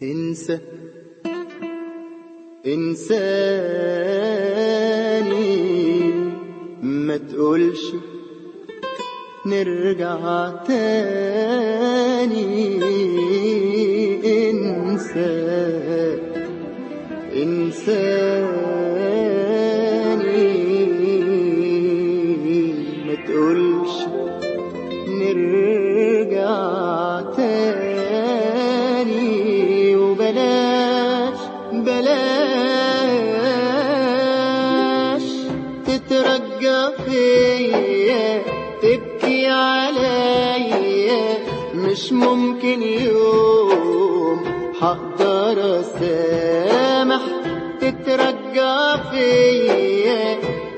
انسى انساني، ما تقولش نرجع تاني. انسى انساني، ما تقولش نرجع تاني. وبلاش بلاش تترجى فيا، تبكي عليا، مش ممكن يوم هقدر اسامح. تترجى فيا،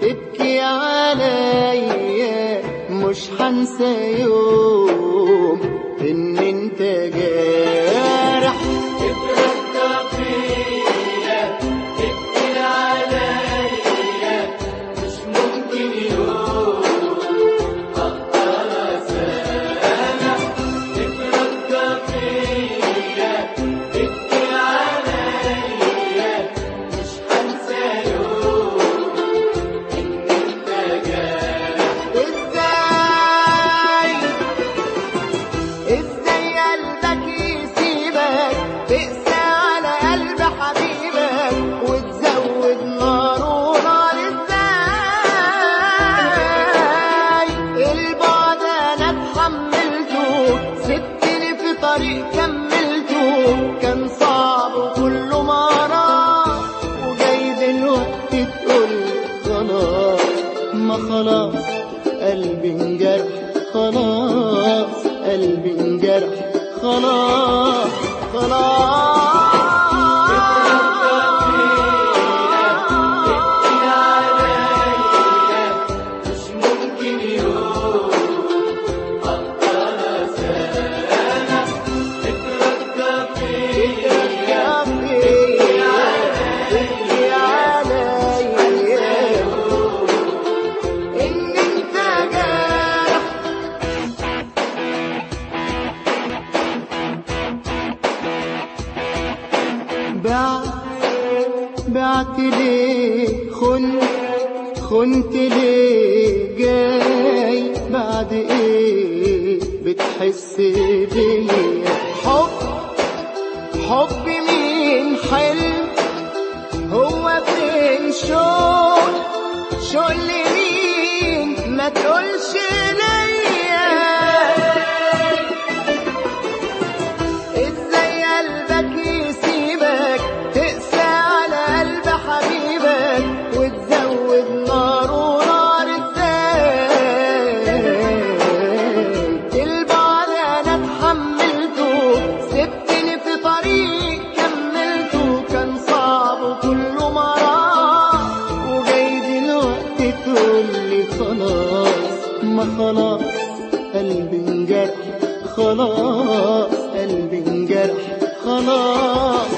تبكي عليا، مش هنسى يوم ان انت جارح. تترجى فيا، تبكي عليا، مش ممكن يوم هقدر اسامح. تترجى فيا، تبكي عليا، مش هنسى يوم ان انت جارح. ازاي قلبك يسيبك تقسى على قلب حبيبك وتزود نار ونار؟ ازاي البعد انا اتحملته، سبتني في طريق كملته، كان صعب وكله مرار، وجاي دلوقتي تقول خلاص. ما خلاص قلبي انجرح، خلاص قلبي انجرح، خلاص خلاص. مش ممكن يوم هقدر اسامح. تترجى فيا، تبكي عليا، ان انت جارح. بعت ليه، خنت ليه، جاي بعد ايه بتحس بيا؟ حب مين حلم، هو فين شوق لمين؟ ما تقولش ليا. ازاي قلبك يسيبك تقسى على قلب حبيبك وتزود نار ونار؟ ازاي البعد انا اتحملته، سبتني في طريق كملته، كان صعب وكله مرار، وجاي دلوقتي تقولي خلاص. ما خلاص قلبي انجرح، خلاص قلبي انجرح، خلاص